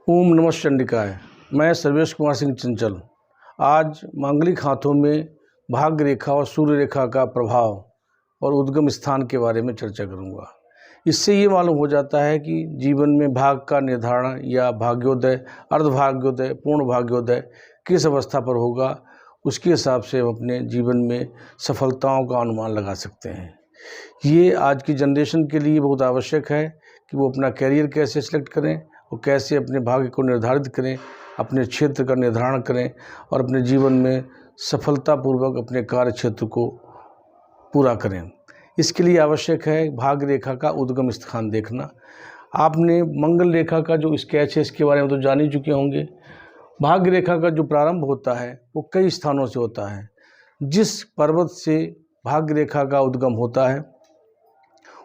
ओम नमः चंडिकाय। मैं सर्वेश कुमार सिंह चंचल आज मांगलिक हाथों में भाग्य रेखा और सूर्य रेखा का प्रभाव और उद्गम स्थान के बारे में चर्चा करूंगा। इससे ये मालूम हो जाता है कि जीवन में भाग्य का निर्धारण या भाग्योदय, अर्धभाग्योदय, पूर्ण भाग्योदय किस अवस्था पर होगा, उसके हिसाब से हम अपने जीवन में सफलताओं का अनुमान लगा सकते हैं। ये आज की जनरेशन के लिए बहुत आवश्यक है कि वो अपना कैरियर कैसे सिलेक्ट करें और कैसे अपने भाग्य को निर्धारित करें, अपने क्षेत्र का निर्धारण करें और अपने जीवन में सफलतापूर्वक अपने कार्य क्षेत्र को पूरा करें। इसके लिए आवश्यक है भाग्य रेखा का उद्गम स्थान देखना। आपने मंगल रेखा का जो स्केच है इसके बारे में तो जान ही चुके होंगे। भाग्य रेखा का जो प्रारंभ होता है वो कई स्थानों से होता है। जिस पर्वत से भाग्य रेखा का उद्गम होता है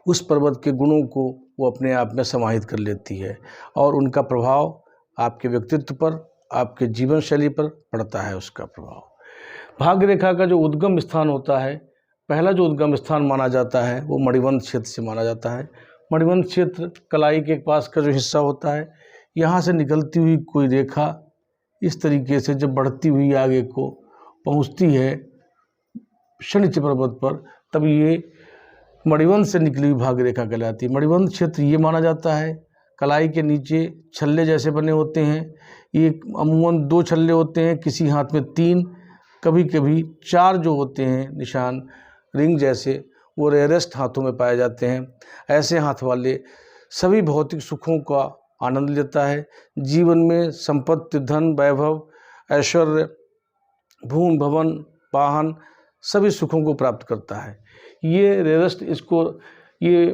उस पर्वत के गुणों को वो अपने आप में समाहित कर लेती है और उनका प्रभाव आपके व्यक्तित्व पर, आपके जीवन शैली पर पड़ता है। उसका प्रभाव भाग्य रेखा का जो उद्गम स्थान होता है, पहला जो उद्गम स्थान माना जाता है वो मणिबंध क्षेत्र से माना जाता है। मणिबंध क्षेत्र कलाई के पास का जो हिस्सा होता है, यहाँ से निकलती हुई कोई रेखा इस तरीके से जब बढ़ती हुई आगे को पहुँचती है शनिचर पर्वत पर, तब ये मणिबंध से निकली हुई भाग्य रेखा कहलाती है। मणिबंध क्षेत्र ये माना जाता है कलाई के नीचे छल्ले जैसे बने होते हैं। ये अमूमन 2 छल्ले होते हैं, किसी हाथ में 3, कभी कभी 4 जो होते हैं निशान रिंग जैसे, वो रेयरेस्ट हाथों में पाए जाते हैं। ऐसे हाथ वाले सभी भौतिक सुखों का आनंद लेता है। जीवन में संपत्ति, धन, वैभव, ऐश्वर्य, भूमि, भवन, वाहन सभी सुखों को प्राप्त करता है। ये रेयरेस्ट इसको ये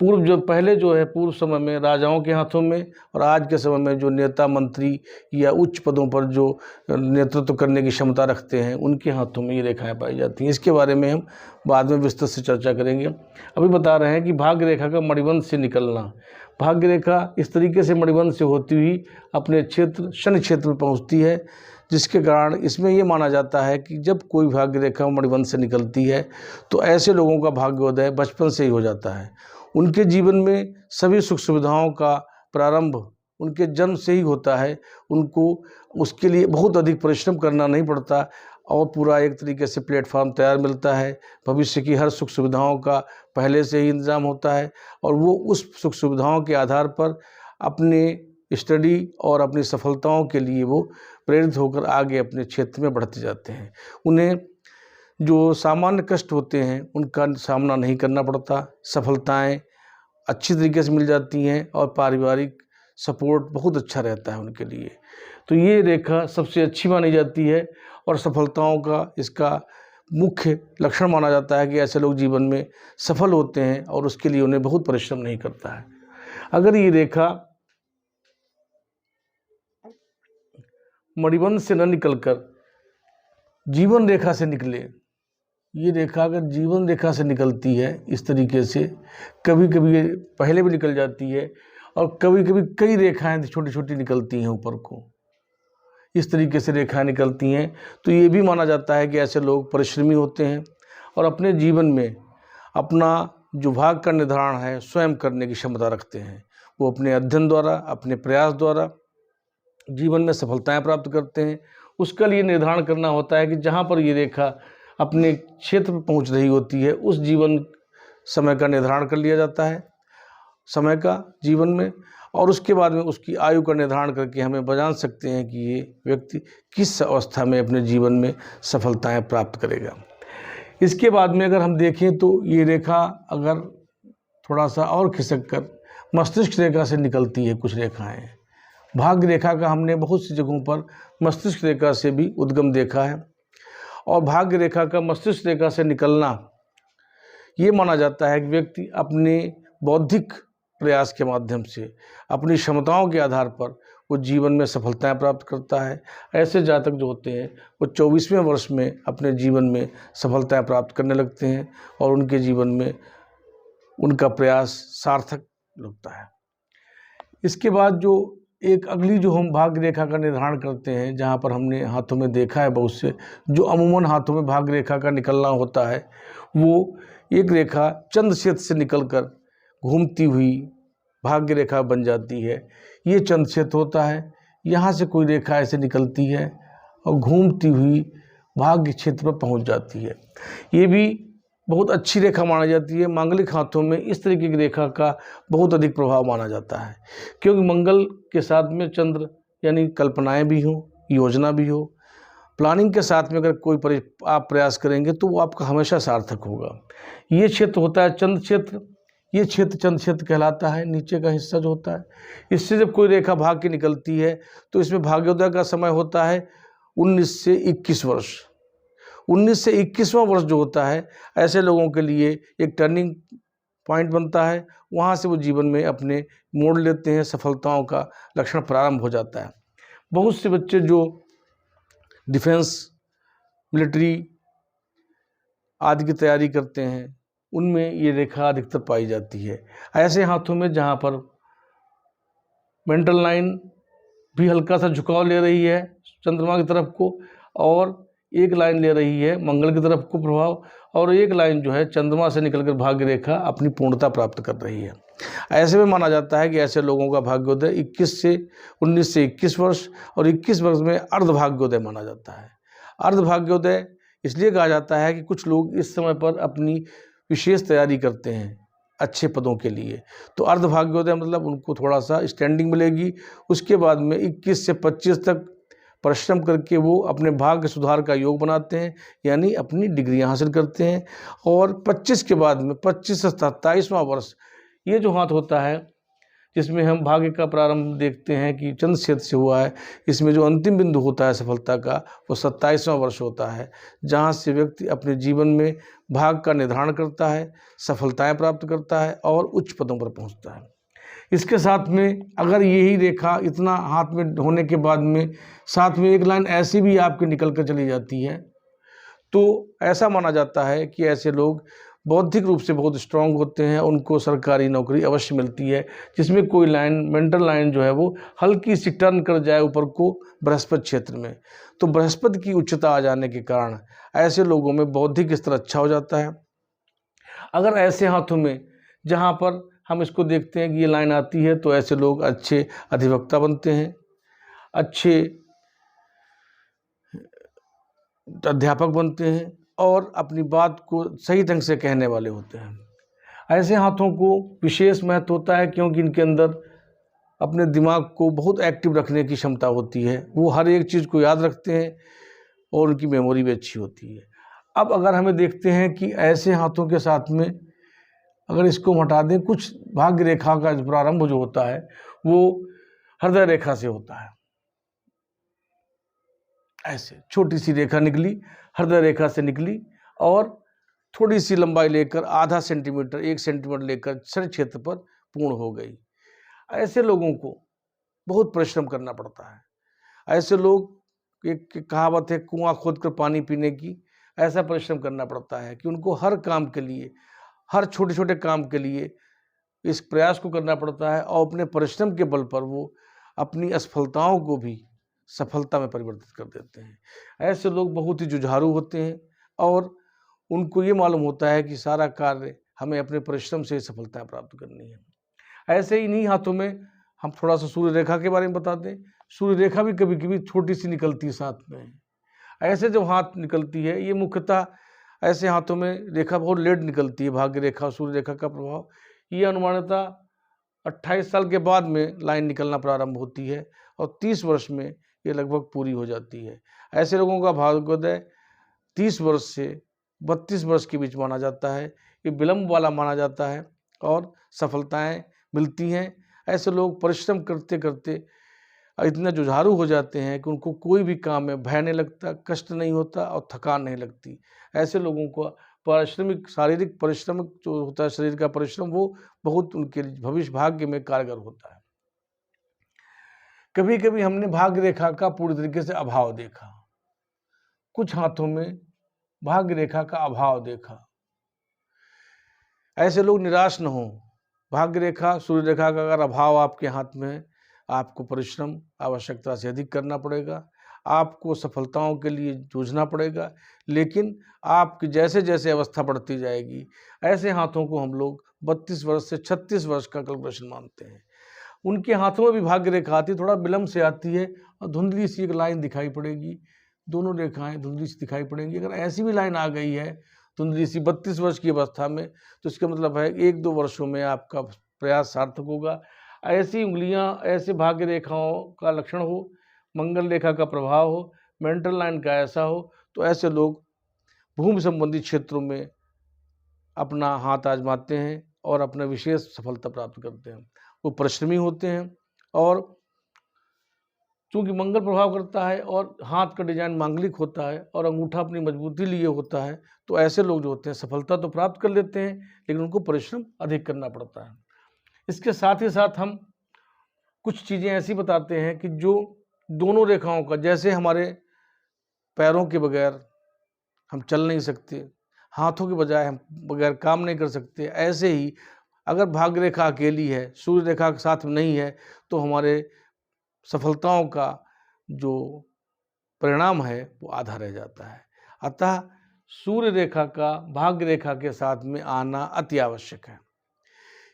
पूर्व जो पहले जो है पूर्व समय में राजाओं के हाथों में और आज के समय में जो नेता, मंत्री या उच्च पदों पर जो नेतृत्व करने की क्षमता रखते हैं उनके हाथों में ये रेखाएं पाई जाती हैं। इसके बारे में हम बाद में विस्तृत से चर्चा करेंगे। अभी बता रहे हैं कि भाग्य रेखा का मणिबंध से निकलना। भाग्य रेखा इस तरीके से मणिबंध से होती हुई अपने क्षेत्र शनि क्षेत्र में पहुँचती है, जिसके कारण इसमें ये माना जाता है कि जब कोई भाग्य रेखा मणिबंध से निकलती है तो ऐसे लोगों का भाग्योदय बचपन से ही हो जाता है। उनके जीवन में सभी सुख सुविधाओं का प्रारंभ उनके जन्म से ही होता है। उनको उसके लिए बहुत अधिक परिश्रम करना नहीं पड़ता और पूरा एक तरीके से प्लेटफॉर्म तैयार मिलता है। भविष्य की हर सुख सुविधाओं का पहले से ही इंतजाम होता है और वो उस सुख सुविधाओं के आधार पर अपने स्टडी और अपनी सफलताओं के लिए वो प्रेरित होकर आगे अपने क्षेत्र में बढ़ते जाते हैं। उन्हें जो सामान्य कष्ट होते हैं उनका सामना नहीं करना पड़ता, सफलताएं अच्छी तरीके से मिल जाती हैं और पारिवारिक सपोर्ट बहुत अच्छा रहता है उनके लिए। तो ये रेखा सबसे अच्छी मानी जाती है और सफलताओं का इसका मुख्य लक्षण माना जाता है कि ऐसे लोग जीवन में सफल होते हैं और उसके लिए उन्हें बहुत परिश्रम नहीं करता है। अगर ये रेखा मणिबंध से न निकलकर जीवन रेखा से निकले, ये रेखा अगर जीवन रेखा से निकलती है इस तरीके से, कभी कभी ये पहले भी निकल जाती है और कभी कभी कई रेखाएं छोटी छोटी निकलती हैं ऊपर को, इस तरीके से रेखाएं निकलती हैं, तो ये भी माना जाता है कि ऐसे लोग परिश्रमी होते हैं और अपने जीवन में अपना जो भाग्य का निर्धारण है स्वयं करने की क्षमता रखते हैं। वो अपने अध्ययन द्वारा, अपने प्रयास द्वारा जीवन में सफलताएं प्राप्त करते हैं। उसका लिए निर्धारण करना होता है कि जहाँ पर ये रेखा अपने क्षेत्र पर पहुँच रही होती है उस जीवन समय का निर्धारण कर लिया जाता है, समय का जीवन में, और उसके बाद में उसकी आयु का निर्धारण करके हमें जान सकते हैं कि ये व्यक्ति किस अवस्था में अपने जीवन में सफलताएं प्राप्त करेगा। इसके बाद में अगर हम देखें तो ये रेखा अगर थोड़ा सा और खिसक कर मस्तिष्क रेखा से निकलती है। कुछ रेखाएँ भाग्य रेखा का हमने बहुत सी जगहों पर मस्तिष्क रेखा से भी उद्गम देखा है और भाग्य रेखा का मस्तिष्क रेखा से निकलना ये माना जाता है कि व्यक्ति अपने बौद्धिक प्रयास के माध्यम से अपनी क्षमताओं के आधार पर वो जीवन में सफलताएं प्राप्त करता है। ऐसे जातक जो होते हैं वो 24वें वर्ष में अपने जीवन में सफलताएं प्राप्त करने लगते हैं और उनके जीवन में उनका प्रयास सार्थक लगता है। इसके बाद जो एक अगली जो हम भाग्य रेखा का निर्धारण करते हैं, जहाँ पर हमने हाथों में देखा है बहुत से जो अमूमन हाथों में भाग्य रेखा का निकलना होता है, वो एक रेखा चंद्र क्षेत्र से निकलकर घूमती हुई भाग्य रेखा बन जाती है। ये चंद्र क्षेत्र होता है, यहाँ से कोई रेखा ऐसे निकलती है और घूमती हुई भाग्य क्षेत्र पर पहुँच जाती है। ये भी बहुत अच्छी रेखा मानी जाती है। मांगलिक हाथों में इस तरीके की रेखा का बहुत अधिक प्रभाव माना जाता है, क्योंकि मंगल के साथ में चंद्र यानी कल्पनाएं भी हो, योजना भी हो, प्लानिंग के साथ में अगर कोई आप प्रयास करेंगे तो वो आपका हमेशा सार्थक होगा। ये क्षेत्र होता है चंद्र क्षेत्र। ये क्षेत्र चंद्र क्षेत्र कहलाता है। नीचे का हिस्सा जो होता है, इससे जब कोई रेखा भाग की निकलती है तो इसमें भाग्योदय का समय होता है 19 से 21 वर्ष। 19 से 21वां वर्ष जो होता है, ऐसे लोगों के लिए एक टर्निंग पॉइंट बनता है। वहाँ से वो जीवन में अपने मोड़ लेते हैं, सफलताओं का लक्षण प्रारंभ हो जाता है। बहुत से बच्चे जो डिफेंस, मिलिट्री आदि की तैयारी करते हैं, उनमें ये रेखा अधिकतर पाई जाती है। ऐसे हाथों में जहाँ पर मेंटल लाइन भी हल्का सा झुकाव ले रही है चंद्रमा की तरफ को, और एक लाइन ले रही है मंगल की तरफ को प्रभाव, और एक लाइन जो है चंद्रमा से निकलकर भाग्य रेखा अपनी पूर्णता प्राप्त कर रही है। ऐसे में माना जाता है कि ऐसे लोगों का भाग्योदय 19 से 21 वर्ष और 21 वर्ष में अर्ध भाग्योदय माना जाता है। अर्ध भाग्योदय इसलिए कहा जाता है कि कुछ लोग इस समय पर अपनी विशेष तैयारी करते हैं अच्छे पदों के लिए, तो अर्ध भाग्योदय मतलब उनको थोड़ा सा स्टैंडिंग मिलेगी। उसके बाद में 21 से 25 तक परिश्रम करके वो अपने भाग्य सुधार का योग बनाते हैं, यानी अपनी डिग्रियां हासिल करते हैं। और 25 के बाद में 25 से 27वां वर्ष, ये जो हाथ होता है जिसमें हम भाग्य का प्रारंभ देखते हैं कि चंद्र क्षेत्र से हुआ है, इसमें जो अंतिम बिंदु होता है सफलता का, वो 27वां वर्ष होता है, जहाँ से व्यक्ति अपने जीवन में भाग्य का निर्धारण करता है, सफलताएं प्राप्त करता है और उच्च पदों पर पहुँचता है। इसके साथ में अगर यही रेखा इतना हाथ में होने के बाद में साथ में एक लाइन ऐसी भी आपके निकल कर चली जाती है, तो ऐसा माना जाता है कि ऐसे लोग बौद्धिक रूप से बहुत स्ट्रांग होते हैं, उनको सरकारी नौकरी अवश्य मिलती है, जिसमें कोई लाइन मेंटल लाइन जो है वो हल्की सी टर्न कर जाए ऊपर को बृहस्पति क्षेत्र में, तो बृहस्पति की उच्चता आ जाने के कारण ऐसे लोगों में बौद्धिक स्तर अच्छा हो जाता है। अगर ऐसे हाथों में जहाँ पर हम इसको देखते हैं कि ये लाइन आती है, तो ऐसे लोग अच्छे अधिवक्ता बनते हैं, अच्छे अध्यापक बनते हैं और अपनी बात को सही ढंग से कहने वाले होते हैं। ऐसे हाथों को विशेष महत्व होता है क्योंकि इनके अंदर अपने दिमाग को बहुत एक्टिव रखने की क्षमता होती है। वो हर एक चीज़ को याद रखते हैं और उनकी मेमोरी भी अच्छी होती है। अब अगर हमें देखते हैं कि ऐसे हाथों के साथ में अगर इसको हटा दें, कुछ भाग्य रेखा का प्रारंभ जो होता है वो हृदय रेखा से होता है। ऐसे छोटी सी रेखा निकली, हृदय रेखा से निकली और थोड़ी सी लंबाई लेकर आधा सेंटीमीटर 1 सेंटीमीटर लेकर शरीर क्षेत्र पर पूर्ण हो गई। ऐसे लोगों को बहुत परिश्रम करना पड़ता है। ऐसे लोग, एक कहावत है कुआं खोदकर पानी पीने की, ऐसा परिश्रम करना पड़ता है कि उनको हर काम के लिए, हर छोटे छोटे काम के लिए इस प्रयास को करना पड़ता है और अपने परिश्रम के बल पर वो अपनी असफलताओं को भी सफलता में परिवर्तित कर देते हैं। ऐसे लोग बहुत ही जुझारू होते हैं और उनको ये मालूम होता है कि सारा कार्य हमें अपने परिश्रम से सफलता प्राप्त करनी है। ऐसे ही इन्हीं हाथों में हम थोड़ा सा सूर्य रेखा के बारे में बता दें। सूर्य रेखा भी कभी कभी छोटी सी निकलती है साथ में। ऐसे जो हाथ निकलती है, ये मुख्यतः ऐसे हाथों में रेखा बहुत लेट निकलती है। भाग्य रेखा, सूर्य रेखा का प्रभाव ये अनुमानतः 28 साल के बाद में लाइन निकलना प्रारंभ होती है और 30 वर्ष में ये लगभग पूरी हो जाती है। ऐसे लोगों का भाग्योदय 30 वर्ष से 32 वर्ष के बीच माना जाता है। ये विलंब वाला माना जाता है और सफलताएं मिलती हैं। ऐसे लोग परिश्रम करते करते इतना जुझारू हो जाते हैं कि उनको कोई भी काम में भय नहीं लगता, कष्ट नहीं होता और थकान नहीं लगती। ऐसे लोगों को पारिश्रमिक, शारीरिक परिश्रम जो होता है, शरीर का परिश्रम, वो बहुत उनके भविष्य भाग्य में कारगर होता है। कभी कभी हमने भाग्य रेखा का पूरी तरीके से अभाव देखा, कुछ हाथों में भाग्य रेखा का अभाव देखा। ऐसे लोग निराश न हो। भाग्य रेखा, सूर्य रेखा का अगर अभाव आपके हाथ में है, आपको परिश्रम आवश्यकता से अधिक करना पड़ेगा। आपको सफलताओं के लिए जूझना पड़ेगा, लेकिन आपकी जैसे जैसे अवस्था बढ़ती जाएगी, ऐसे हाथों को हम लोग 32 वर्ष से 36 वर्ष का कैलकुलेशन मानते हैं। उनके हाथों में भी भाग्य रेखा आती है, थोड़ा विलम्ब से आती है और धुंधली सी एक लाइन दिखाई पड़ेगी, दोनों रेखाएं धुंधली सी दिखाई पड़ेंगी। अगर ऐसी भी लाइन आ गई है धुंधली सी 32 वर्ष की अवस्था में, तो इसका मतलब है 1-2 वर्षों में आपका प्रयास सार्थक होगा। ऐसी उंगलियां, ऐसे भाग्य रेखाओं का लक्षण हो, मंगल रेखा का प्रभाव हो, मेंटल लाइन का ऐसा हो, तो ऐसे लोग भूमि संबंधी क्षेत्रों में अपना हाथ आजमाते हैं और अपना विशेष सफलता प्राप्त करते हैं। वो परिश्रमी होते हैं और चूँकि मंगल प्रभाव करता है और हाथ का डिजाइन मांगलिक होता है और अंगूठा अपनी मजबूती लिए होता है, तो ऐसे लोग जो होते हैं सफलता तो प्राप्त कर लेते हैं, लेकिन उनको परिश्रम अधिक करना पड़ता है। इसके साथ ही साथ हम कुछ चीज़ें ऐसी बताते हैं कि जो दोनों रेखाओं का, जैसे हमारे पैरों के बगैर हम चल नहीं सकते, हाथों के बजाय हम बगैर काम नहीं कर सकते, ऐसे ही अगर भाग्य रेखा अकेली है, सूर्य रेखा के साथ में नहीं है, तो हमारे सफलताओं का जो परिणाम है वो आधा रह जाता है। अतः सूर्य रेखा का भाग्य रेखा के साथ में आना अति आवश्यक है।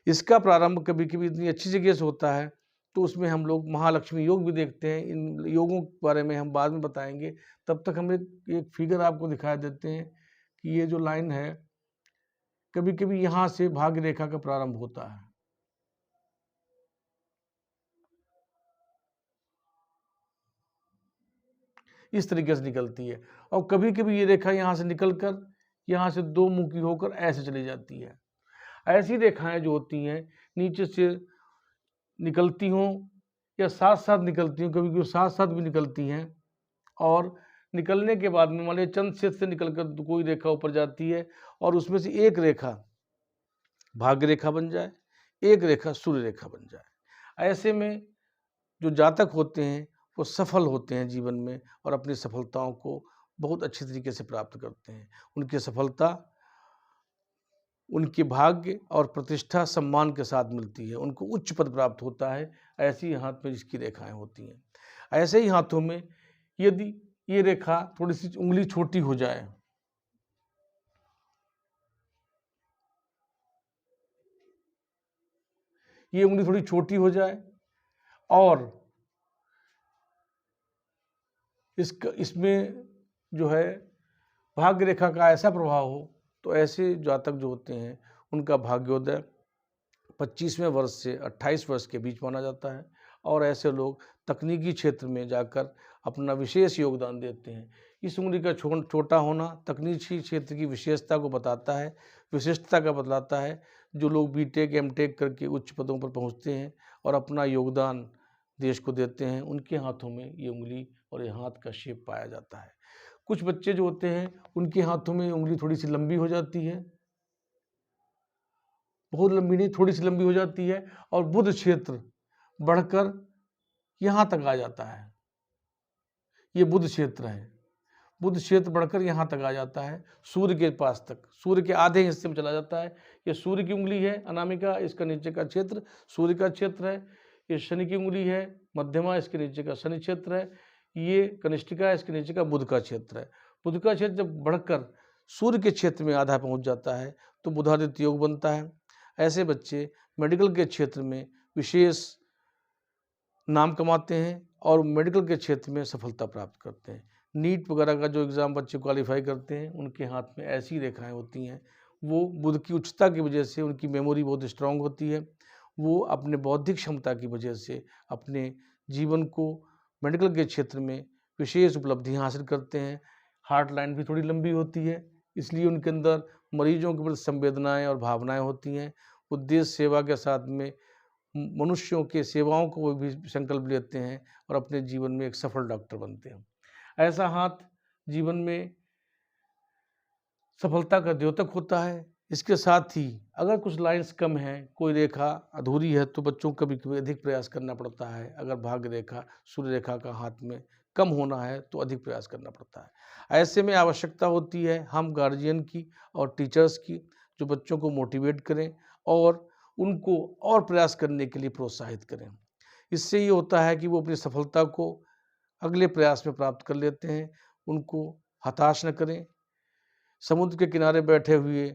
इसका प्रारंभ कभी कभी इतनी अच्छी जगह से होता है, तो उसमें हम लोग महालक्ष्मी योग भी देखते हैं। इन योगों के बारे में हम बाद में बताएंगे। तब तक हम एक फिगर आपको दिखा देते हैं कि ये जो लाइन है, कभी कभी यहाँ से भाग्य रेखा का प्रारंभ होता है। इस तरीके से निकलती है और कभी कभी ये रेखा यहाँ से निकलकर यहाँ से दो मुखी होकर ऐसे चली जाती है। ऐसी रेखाएं जो होती हैं नीचे से निकलती हों या साथ साथ निकलती हों, कभी कभी साथ साथ भी निकलती हैं, और निकलने के बाद में मान लीजिए चंद्र क्षेत्र से निकलकर कोई रेखा ऊपर जाती है और उसमें से एक रेखा भाग्य रेखा बन जाए, एक रेखा सूर्य रेखा बन जाए। ऐसे में जो जातक होते हैं वो सफल होते हैं जीवन में और अपनी सफलताओं को बहुत अच्छी तरीके से प्राप्त करते हैं। उनकी सफलता उनके भाग्य और प्रतिष्ठा सम्मान के साथ मिलती है, उनको उच्च पद प्राप्त होता है। ऐसे ही हाथ में जिसकी रेखाएं होती हैं, ऐसे ही हाथों में यदि ये रेखा थोड़ी सी उंगली छोटी हो जाए, ये उंगली थोड़ी छोटी हो जाए और इसमें जो है भाग्य रेखा का ऐसा प्रभाव हो, तो ऐसे जातक जो होते हैं उनका भाग्योदय 25वें वर्ष से 28 वर्ष के बीच माना जाता है और ऐसे लोग तकनीकी क्षेत्र में जाकर अपना विशेष योगदान देते हैं। इस उंगली का छोटा होना तकनीकी क्षेत्र की विशेषता को बताता है, विशिष्टता का बतलाता है। जो लोग बीटेक एमटेक करके उच्च पदों पर पहुंचते हैं और अपना योगदान देश को देते हैं, उनके हाथों में ये उंगली और ये हाथ का शेप पाया जाता है। कुछ बच्चे जो होते हैं उनके हाथों में उंगली थोड़ी सी लंबी हो जाती है, बहुत लंबी नहीं, थोड़ी सी लंबी हो जाती है और बुध क्षेत्र बढ़कर यहाँ तक आ जाता है। ये बुध क्षेत्र है, बुध क्षेत्र बढ़कर यहाँ तक आ जाता है, सूर्य के पास तक, सूर्य के आधे हिस्से में चला जाता है। ये सूर्य की उंगली है अनामिका, इसका नीचे का क्षेत्र सूर्य का क्षेत्र है। ये शनि की उंगली है मध्यमा, इसके नीचे का शनि क्षेत्र है। ये कनिष्ठिका है, इसके नीचे का बुध का क्षेत्र है। बुध का क्षेत्र जब बढ़कर सूर्य के क्षेत्र में आधा पहुँच जाता है तो बुधादित्य योग बनता है। ऐसे बच्चे मेडिकल के क्षेत्र में विशेष नाम कमाते हैं और मेडिकल के क्षेत्र में सफलता प्राप्त करते हैं। नीट वगैरह का जो एग्ज़ाम बच्चे क्वालिफाई करते हैं, उनके हाथ में ऐसी रेखाएं होती हैं। वो बुध की उच्चता की वजह से उनकी मेमोरी बहुत स्ट्रांग होती है। वो अपने बौद्धिक क्षमता की वजह से अपने जीवन को मेडिकल के क्षेत्र में विशेष उपलब्धियां हासिल करते हैं। हार्ट लाइन भी थोड़ी लंबी होती है, इसलिए उनके अंदर मरीजों के प्रति संवेदनाएँ और भावनाएँ होती हैं। वो देश सेवा के साथ में मनुष्यों के सेवाओं को वो भी संकल्प लेते हैं और अपने जीवन में एक सफल डॉक्टर बनते हैं। ऐसा हाथ जीवन में सफलता का द्योतक होता है। इसके साथ ही अगर कुछ लाइंस कम हैं, कोई रेखा अधूरी है, तो बच्चों को कभी अधिक प्रयास करना पड़ता है। अगर भाग्य रेखा सूर्य रेखा का हाथ में कम होना है तो अधिक प्रयास करना पड़ता है। ऐसे में आवश्यकता होती है हम गार्जियन की और टीचर्स की, जो बच्चों को मोटिवेट करें और उनको और प्रयास करने के लिए प्रोत्साहित करें। इससे ये होता है कि वो अपनी सफलता को अगले प्रयास में प्राप्त कर लेते हैं। उनको हताश न करें। समुद्र के किनारे बैठे हुए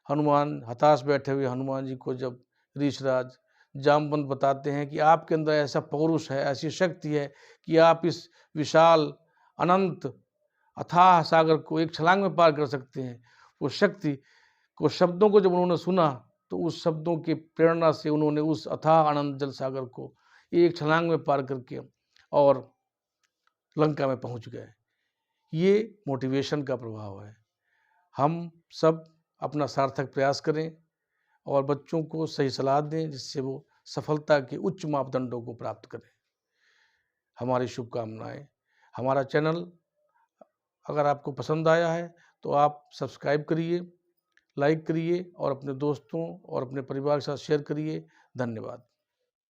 हताश बैठे हुए हनुमान जी को जब ऋषराज जामवंत बताते हैं कि आपके अंदर ऐसा पौरुष है, ऐसी शक्ति है कि आप इस विशाल अनंत अथाह सागर को एक छलांग में पार कर सकते हैं। वो शक्ति को शब्दों को जब उन्होंने सुना तो उस शब्दों की प्रेरणा से उन्होंने उस अथाह अनंत जल सागर को एक छलांग में पार करके और लंका में पहुंच गए। ये मोटिवेशन का प्रभाव है। हम सब अपना सार्थक प्रयास करें और बच्चों को सही सलाह दें जिससे वो सफलता के उच्च मापदंडों को प्राप्त करें। हमारी शुभकामनाएं। हमारा चैनल अगर आपको पसंद आया है तो आप सब्सक्राइब करिए, लाइक करिए और अपने दोस्तों और अपने परिवार के साथ शेयर करिए। धन्यवाद।